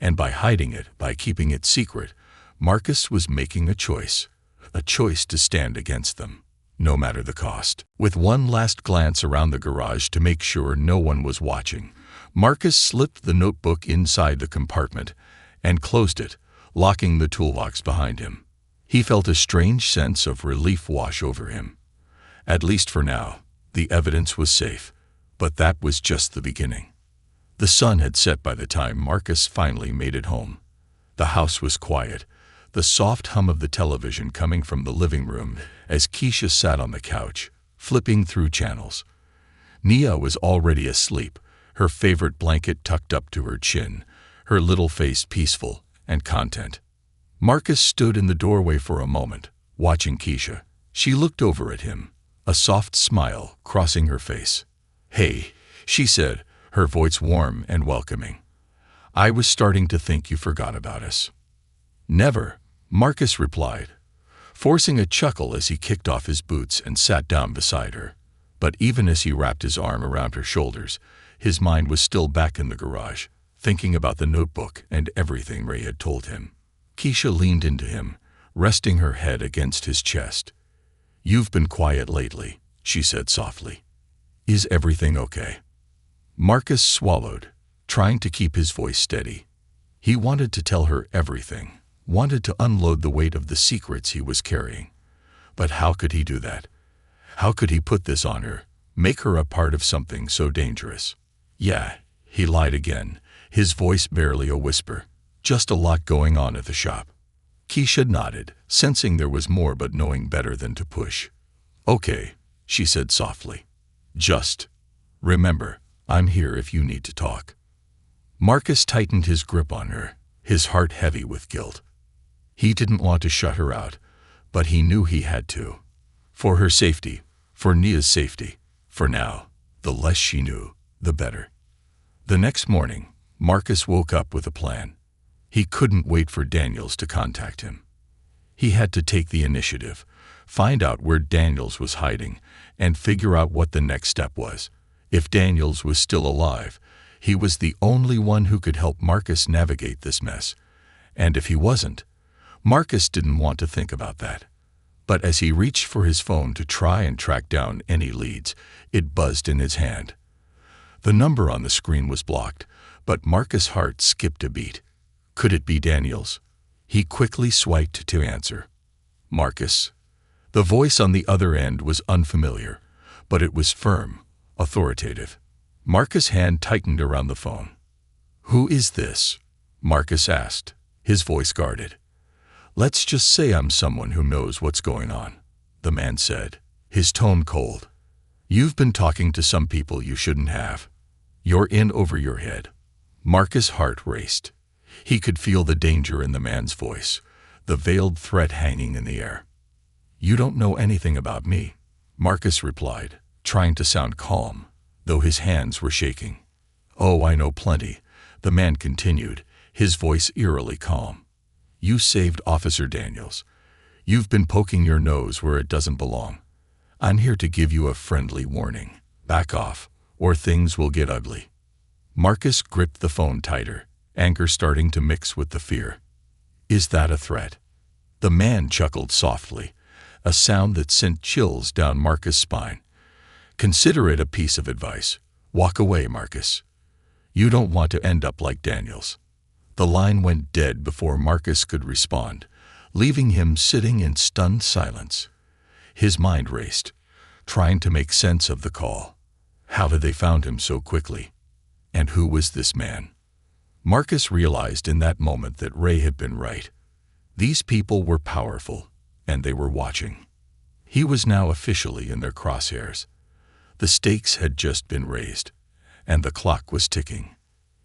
And by hiding it, by keeping it secret, Marcus was making a choice to stand against them, no matter the cost. With one last glance around the garage to make sure no one was watching, Marcus slipped the notebook inside the compartment and closed it, locking the toolbox behind him. He felt a strange sense of relief wash over him. At least for now, the evidence was safe, but that was just the beginning. The sun had set by the time Marcus finally made it home. The house was quiet, the soft hum of the television coming from the living room as Keisha sat on the couch, flipping through channels. Nia was already asleep, her favorite blanket tucked up to her chin, her little face peaceful and content. Marcus stood in the doorway for a moment, watching Keisha. She looked over at him, a soft smile crossing her face. "Hey," she said, her voice warm and welcoming. "I was starting to think you forgot about us." "Never," Marcus replied, forcing a chuckle as he kicked off his boots and sat down beside her. But even as he wrapped his arm around her shoulders, his mind was still back in the garage, thinking about the notebook and everything Ray had told him. Keisha leaned into him, resting her head against his chest. "You've been quiet lately," she said softly. "Is everything okay?" Marcus swallowed, trying to keep his voice steady. He wanted to tell her everything, wanted to unload the weight of the secrets he was carrying. But how could he do that? How could he put this on her, make her a part of something so dangerous? "Yeah," he lied again, his voice barely a whisper. "Just a lot going on at the shop." Keisha nodded, sensing there was more but knowing better than to push. "Okay," she said softly. "Just remember, I'm here if you need to talk." Marcus tightened his grip on her, his heart heavy with guilt. He didn't want to shut her out, but he knew he had to. For her safety, for Nia's safety, for now, the less she knew, the better. The next morning, Marcus woke up with a plan. He couldn't wait for Daniels to contact him. He had to take the initiative, find out where Daniels was hiding, and figure out what the next step was. If Daniels was still alive, he was the only one who could help Marcus navigate this mess. And if he wasn't, Marcus didn't want to think about that. But as he reached for his phone to try and track down any leads, it buzzed in his hand. The number on the screen was blocked, but Marcus' heart skipped a beat. Could it be Daniels? He quickly swiped to answer. "Marcus." The voice on the other end was unfamiliar, but it was firm, authoritative. Marcus' hand tightened around the phone. "Who is this?" Marcus asked, his voice guarded. "Let's just say I'm someone who knows what's going on," the man said, his tone cold. "You've been talking to some people you shouldn't have. You're in over your head." Marcus' heart raced. He could feel the danger in the man's voice, the veiled threat hanging in the air. "You don't know anything about me," Marcus replied, trying to sound calm, though his hands were shaking. "Oh, I know plenty," the man continued, his voice eerily calm. "You saved Officer Daniels. You've been poking your nose where it doesn't belong. I'm here to give you a friendly warning. Back off, or things will get ugly." Marcus gripped the phone tighter, anger starting to mix with the fear. "Is that a threat?" The man chuckled softly, a sound that sent chills down Marcus' spine. "Consider it a piece of advice. Walk away, Marcus. You don't want to end up like Daniels." The line went dead before Marcus could respond, leaving him sitting in stunned silence. His mind raced, trying to make sense of the call. How had they found him so quickly? And who was this man? Marcus realized in that moment that Ray had been right. These people were powerful, and they were watching. He was now officially in their crosshairs. The stakes had just been raised, and the clock was ticking.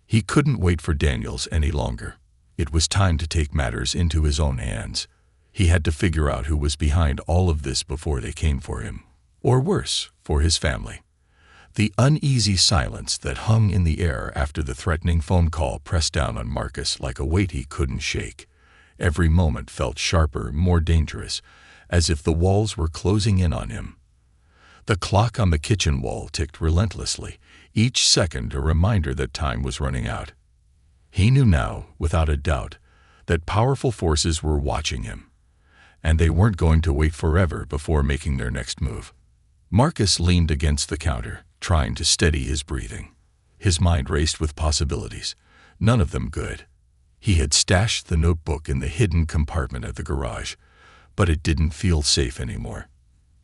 He couldn't wait for Daniels any longer. It was time to take matters into his own hands. He had to figure out who was behind all of this before they came for him, or worse, for his family. The uneasy silence that hung in the air after the threatening phone call pressed down on Marcus like a weight he couldn't shake. Every moment felt sharper, more dangerous, as if the walls were closing in on him. The clock on the kitchen wall ticked relentlessly, each second a reminder that time was running out. He knew now, without a doubt, that powerful forces were watching him, and they weren't going to wait forever before making their next move. Marcus leaned against the counter, trying to steady his breathing. His mind raced with possibilities, none of them good. He had stashed the notebook in the hidden compartment at the garage, but it didn't feel safe anymore.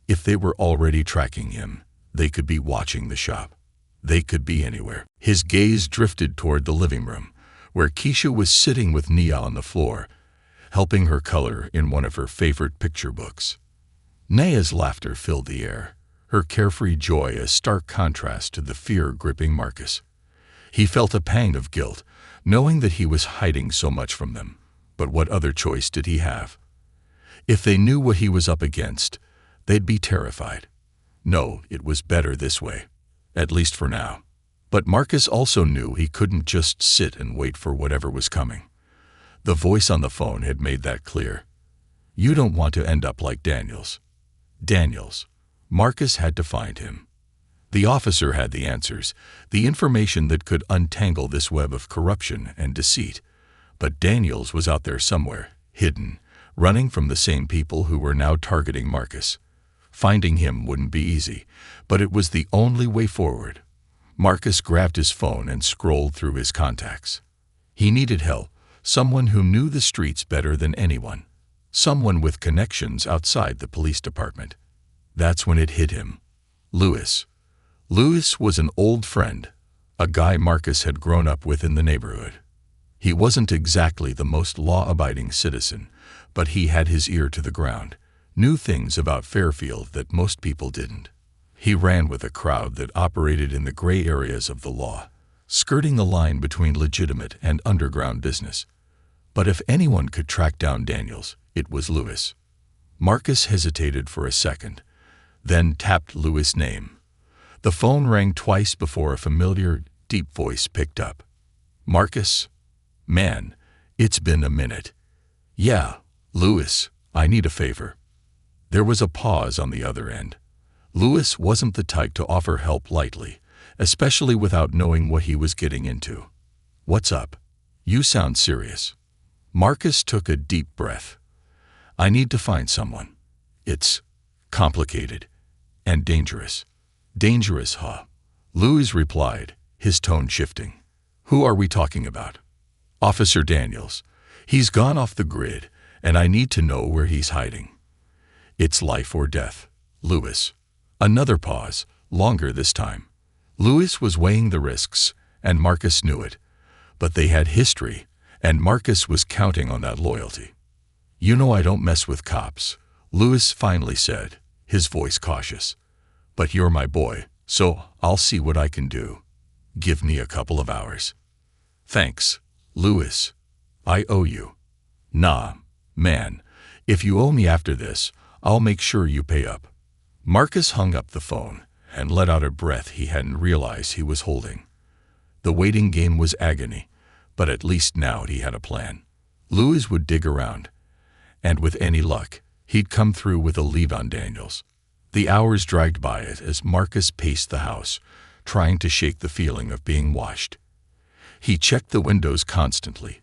If they were already tracking him, they could be watching the shop. They could be anywhere. His gaze drifted toward the living room, where Keisha was sitting with Nia on the floor, helping her color in one of her favorite picture books. Nia's laughter filled the air, her carefree joy a stark contrast to the fear gripping Marcus. He felt a pang of guilt, knowing that he was hiding so much from them. But what other choice did he have? If they knew what he was up against, they'd be terrified. No, it was better this way, at least for now. But Marcus also knew he couldn't just sit and wait for whatever was coming. The voice on the phone had made that clear. You don't want to end up like Daniels. Daniels. Marcus had to find him. The officer had the answers, the information that could untangle this web of corruption and deceit. But Daniels was out there somewhere, hidden, running from the same people who were now targeting Marcus. Finding him wouldn't be easy, but it was the only way forward. Marcus grabbed his phone and scrolled through his contacts. He needed help, someone who knew the streets better than anyone, someone with connections outside the police department. That's when it hit him. Lewis. Lewis was an old friend, a guy Marcus had grown up with in the neighborhood. He wasn't exactly the most law-abiding citizen, but he had his ear to the ground, knew things about Fairfield that most people didn't. He ran with a crowd that operated in the gray areas of the law, skirting the line between legitimate and underground business. But if anyone could track down Daniels, it was Lewis. Marcus hesitated for a second, then tapped Lewis' name. The phone rang twice before a familiar, deep voice picked up. Marcus? Man, it's been a minute. Yeah, Lewis, I need a favor. There was a pause on the other end. Lewis wasn't the type to offer help lightly, especially without knowing what he was getting into. What's up? You sound serious. Marcus took a deep breath. I need to find someone. It's complicated and dangerous. Dangerous, huh? Lewis replied, his tone shifting. Who are we talking about? Officer Daniels. He's gone off the grid, and I need to know where he's hiding. It's life or death. Lewis. Another pause, longer this time. Louis was weighing the risks, and Marcus knew it. But they had history, and Marcus was counting on that loyalty. "You know I don't mess with cops," Louis finally said, his voice cautious. "But you're my boy, so I'll see what I can do. Give me a couple of hours." "Thanks, Louis. I owe you." "Nah, man. If you owe me after this, I'll make sure you pay up." Marcus hung up the phone and let out a breath he hadn't realized he was holding. The waiting game was agony, but at least now he had a plan. Louis would dig around, and with any luck, he'd come through with a lead on Daniels. The hours dragged by as Marcus paced the house, trying to shake the feeling of being watched. He checked the windows constantly,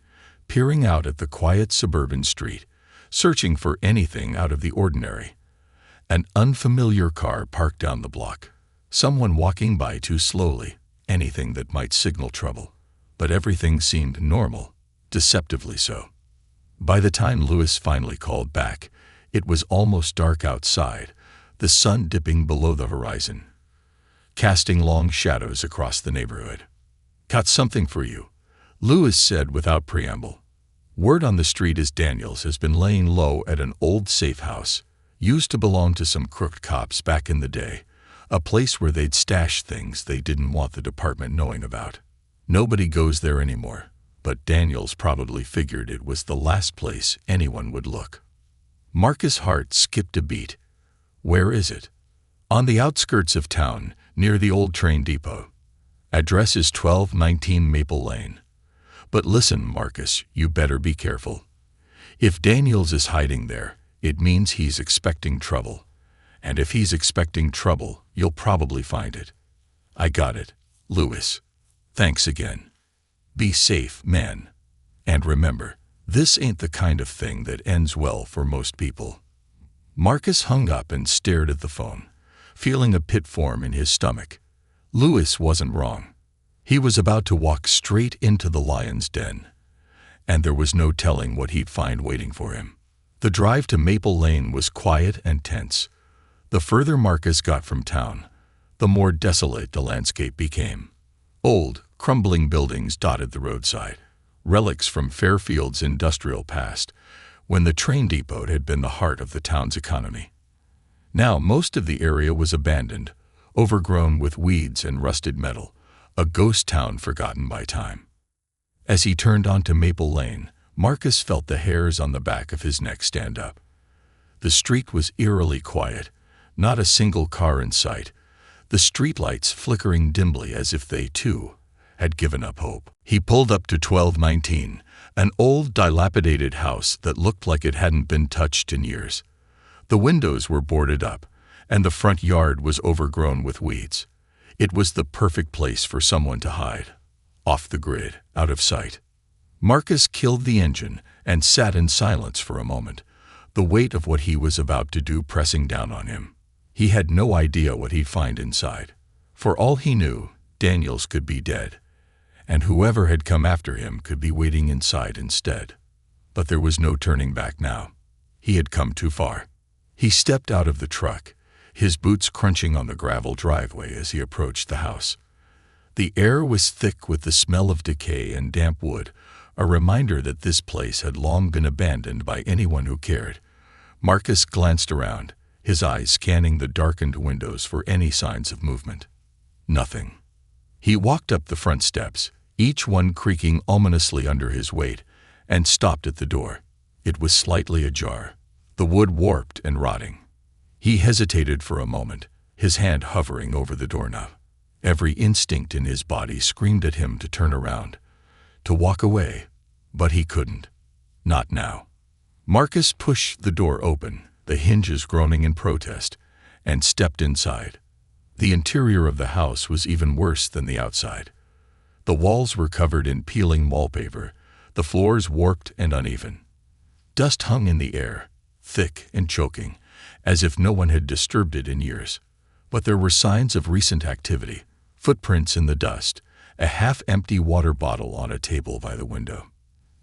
peering out at the quiet suburban street, searching for anything out of the ordinary. An unfamiliar car parked down the block, someone walking by too slowly, anything that might signal trouble. But everything seemed normal, deceptively so. By the time Louis finally called back, it was almost dark outside, the sun dipping below the horizon, casting long shadows across the neighborhood. "Got something for you," Louis said without preamble. "Word on the street is Daniels has been laying low at an old safe house, used to belong to some crooked cops back in the day, a place where they'd stash things they didn't want the department knowing about. Nobody goes there anymore, but Daniels probably figured it was the last place anyone would look." Marcus' heart skipped a beat. "Where is it?" "On the outskirts of town, near the old train depot. Address is 1219 Maple Lane. But listen, Marcus, you better be careful. If Daniels is hiding there, it means he's expecting trouble. And if he's expecting trouble, you'll probably find it." "I got it, Louis. Thanks again. Be safe, man. And remember, this ain't the kind of thing that ends well for most people." Marcus hung up and stared at the phone, feeling a pit form in his stomach. Louis wasn't wrong. He was about to walk straight into the lion's den, and there was no telling what he'd find waiting for him. The drive to Maple Lane was quiet and tense. The further Marcus got from town, the more desolate the landscape became. Old, crumbling buildings dotted the roadside, relics from Fairfield's industrial past, when the train depot had been the heart of the town's economy. Now most of the area was abandoned, overgrown with weeds and rusted metal, a ghost town forgotten by time. As he turned onto Maple Lane, Marcus felt the hairs on the back of his neck stand up. The street was eerily quiet, not a single car in sight, the streetlights flickering dimly as if they, too, had given up hope. He pulled up to 1219, an old, dilapidated house that looked like it hadn't been touched in years. The windows were boarded up, and the front yard was overgrown with weeds. It was the perfect place for someone to hide, off the grid, out of sight. Marcus killed the engine and sat in silence for a moment, the weight of what he was about to do pressing down on him. He had no idea what he'd find inside. For all he knew, Daniels could be dead, and whoever had come after him could be waiting inside instead. But there was no turning back now. He had come too far. He stepped out of the truck, his boots crunching on the gravel driveway as he approached the house. The air was thick with the smell of decay and damp wood, a reminder that this place had long been abandoned by anyone who cared. Marcus glanced around, his eyes scanning the darkened windows for any signs of movement. Nothing. He walked up the front steps, each one creaking ominously under his weight, and stopped at the door. It was slightly ajar, the wood warped and rotting. He hesitated for a moment, his hand hovering over the doorknob. Every instinct in his body screamed at him to turn around, to walk away, but he couldn't. Not now. Marcus pushed the door open, the hinges groaning in protest, and stepped inside. The interior of the house was even worse than the outside. The walls were covered in peeling wallpaper, the floors warped and uneven. Dust hung in the air, thick and choking, as if no one had disturbed it in years. But there were signs of recent activity, footprints in the dust, a half-empty water bottle on a table by the window.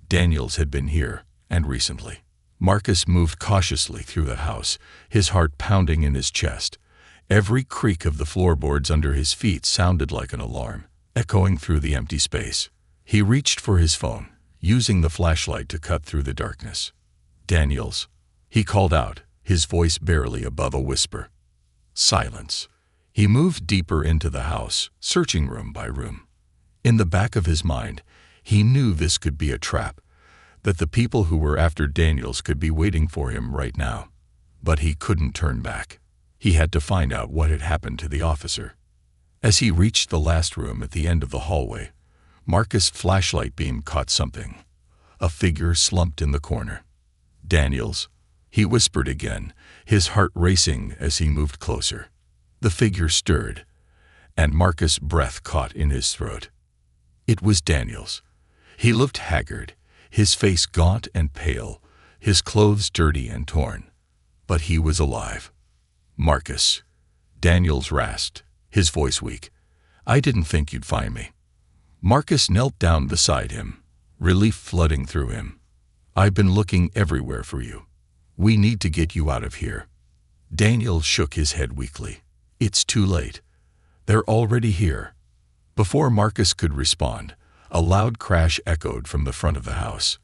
Daniels had been here, and recently. Marcus moved cautiously through the house, his heart pounding in his chest. Every creak of the floorboards under his feet sounded like an alarm, echoing through the empty space. He reached for his phone, using the flashlight to cut through the darkness. "Daniels," he called out, his voice barely above a whisper. Silence. He moved deeper into the house, searching room by room. In the back of his mind, he knew this could be a trap, that the people who were after Daniels could be waiting for him right now. But he couldn't turn back. He had to find out what had happened to the officer. As he reached the last room at the end of the hallway, Marcus' flashlight beam caught something. A figure slumped in the corner. "Daniels," he whispered again, his heart racing as he moved closer. The figure stirred, and Marcus' breath caught in his throat. It was Daniels. He looked haggard, his face gaunt and pale, his clothes dirty and torn. But he was alive. "Marcus," Daniels rasped, his voice weak. "I didn't think you'd find me." Marcus knelt down beside him, relief flooding through him. "I've been looking everywhere for you. We need to get you out of here." Daniels shook his head weakly. "It's too late. They're already here." Before Marcus could respond, a loud crash echoed from the front of the house.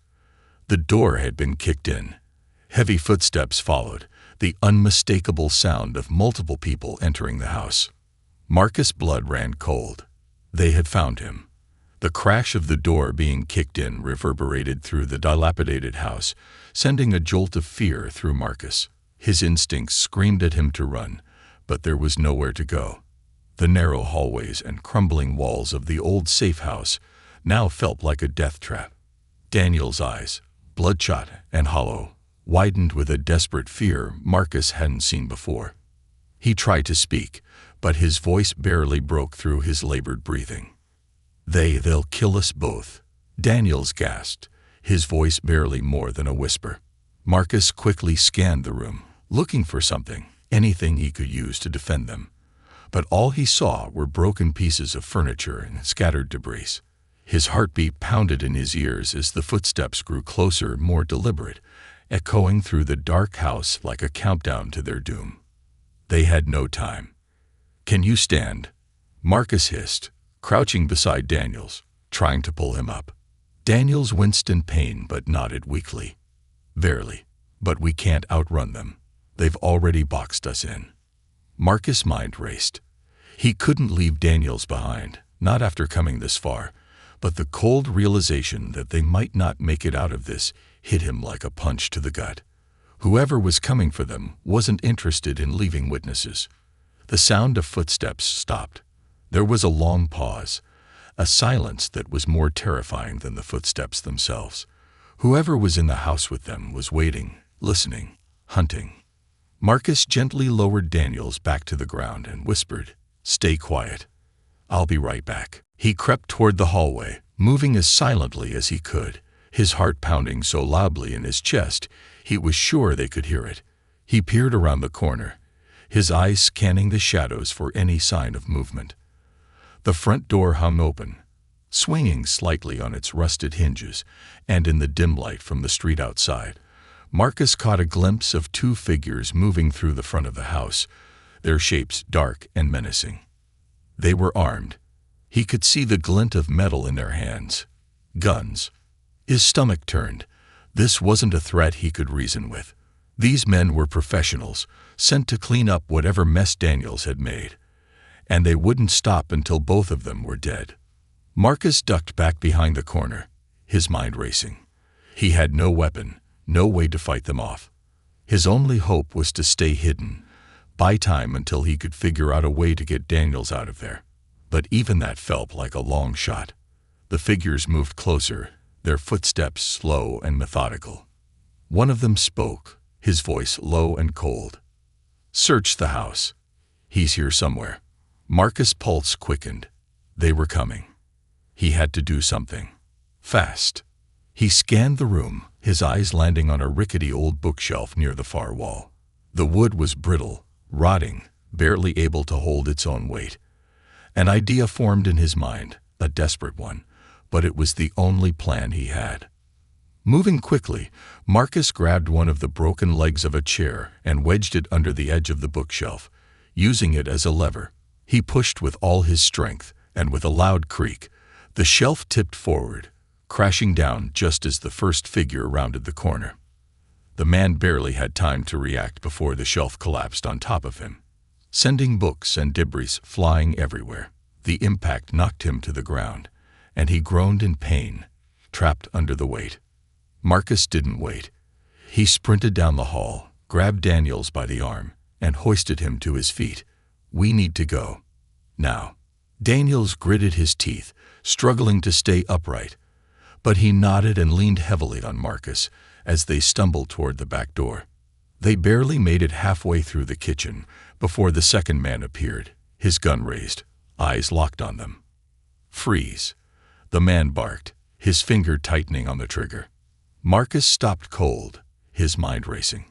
The door had been kicked in. Heavy footsteps followed, the unmistakable sound of multiple people entering the house. Marcus' blood ran cold. They had found him. The crash of the door being kicked in reverberated through the dilapidated house, sending a jolt of fear through Marcus. His instincts screamed at him to run, but there was nowhere to go. The narrow hallways and crumbling walls of the old safe house now felt like a death trap. Daniel's eyes, bloodshot and hollow, widened with a desperate fear Marcus hadn't seen before. He tried to speak, but his voice barely broke through his labored breathing. "They'll kill us both," Daniels gasped, his voice barely more than a whisper. Marcus quickly scanned the room, looking for something, anything he could use to defend them. But all he saw were broken pieces of furniture and scattered debris. His heartbeat pounded in his ears as the footsteps grew closer, more deliberate, echoing through the dark house like a countdown to their doom. They had no time. "Can you stand?" Marcus hissed, crouching beside Daniels, trying to pull him up. Daniels winced in pain but nodded weakly. "Barely, but we can't outrun them. They've already boxed us in." Marcus' mind raced. He couldn't leave Daniels behind, not after coming this far, but the cold realization that they might not make it out of this hit him like a punch to the gut. Whoever was coming for them wasn't interested in leaving witnesses. The sound of footsteps stopped. There was a long pause, a silence that was more terrifying than the footsteps themselves. Whoever was in the house with them was waiting, listening, hunting. Marcus gently lowered Daniels back to the ground and whispered, "Stay quiet. I'll be right back." He crept toward the hallway, moving as silently as he could, his heart pounding so loudly in his chest he was sure they could hear it. He peered around the corner, his eyes scanning the shadows for any sign of movement. The front door hung open, swinging slightly on its rusted hinges, and in the dim light from the street outside, Marcus caught a glimpse of two figures moving through the front of the house, their shapes dark and menacing. They were armed. He could see the glint of metal in their hands. Guns. His stomach turned. This wasn't a threat he could reason with. These men were professionals, sent to clean up whatever mess Daniels had made. And they wouldn't stop until both of them were dead. Marcus ducked back behind the corner, his mind racing. He had no weapon, no way to fight them off. His only hope was to stay hidden, buy time until he could figure out a way to get Daniels out of there. But even that felt like a long shot. The figures moved closer, their footsteps slow and methodical. One of them spoke, his voice low and cold. "Search the house. He's here somewhere." Marcus' pulse quickened. They were coming. He had to do something. Fast. He scanned the room, his eyes landing on a rickety old bookshelf near the far wall. The wood was brittle, rotting, barely able to hold its own weight. An idea formed in his mind, a desperate one, but it was the only plan he had. Moving quickly, Marcus grabbed one of the broken legs of a chair and wedged it under the edge of the bookshelf, Using it as a lever, he pushed with all his strength, and with a loud creak, the shelf tipped forward, crashing down just as the first figure rounded the corner. The man barely had time to react before the shelf collapsed on top of him, sending books and debris flying everywhere. The impact knocked him to the ground, and he groaned in pain, trapped under the weight. Marcus didn't wait. He sprinted down the hall, grabbed Daniels by the arm, and hoisted him to his feet. "We need to go. Now." Daniels gritted his teeth, struggling to stay upright, but he nodded and leaned heavily on Marcus as they stumbled toward the back door. They barely made it halfway through the kitchen before the second man appeared, his gun raised, eyes locked on them. "Freeze," the man barked, his finger tightening on the trigger. Marcus stopped cold, his mind racing.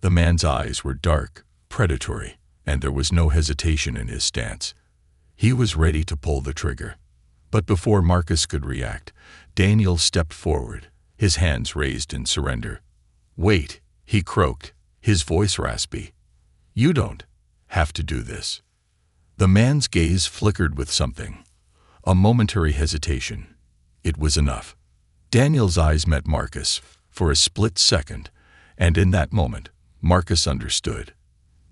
The man's eyes were dark, predatory, and there was no hesitation in his stance. He was ready to pull the trigger. But before Marcus could react, Daniel stepped forward, his hands raised in surrender. "Wait," he croaked, his voice raspy. "You don't have to do this." The man's gaze flickered with something, a momentary hesitation. It was enough. Daniel's eyes met Marcus for a split second, and in that moment, Marcus understood.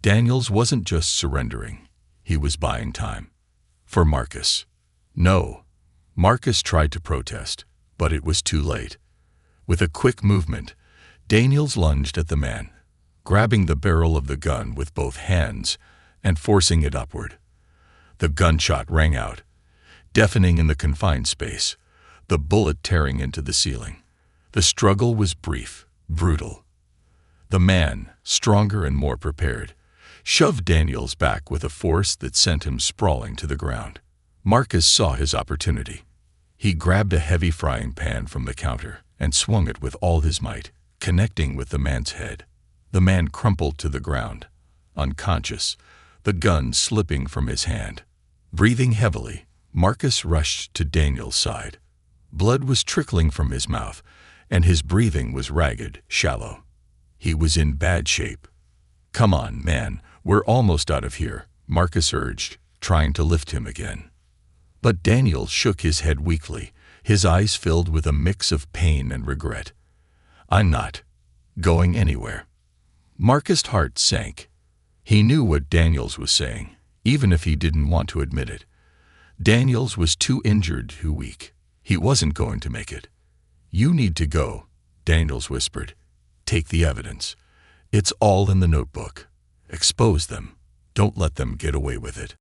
Daniels wasn't just surrendering, he was buying time. For Marcus. No. Marcus tried to protest, but it was too late. With a quick movement, Daniels lunged at the man, grabbing the barrel of the gun with both hands and forcing it upward. The gunshot rang out, deafening in the confined space, the bullet tearing into the ceiling. The struggle was brief, brutal. The man, stronger and more prepared, shoved Daniels back with a force that sent him sprawling to the ground. Marcus saw his opportunity. He grabbed a heavy frying pan from the counter and swung it with all his might, connecting with the man's head. The man crumpled to the ground, unconscious, the gun slipping from his hand. Breathing heavily, Marcus rushed to Daniel's side. Blood was trickling from his mouth, and his breathing was ragged, shallow. He was in bad shape. "Come on, man, we're almost out of here," Marcus urged, trying to lift him again. But Daniel shook his head weakly, his eyes filled with a mix of pain and regret. "I'm not going anywhere." Marcus' heart sank. He knew what Daniels was saying, even if he didn't want to admit it. Daniels was too injured, too weak. He wasn't going to make it. "You need to go," Daniels whispered. "Take the evidence. It's all in the notebook. Expose them. Don't let them get away with it."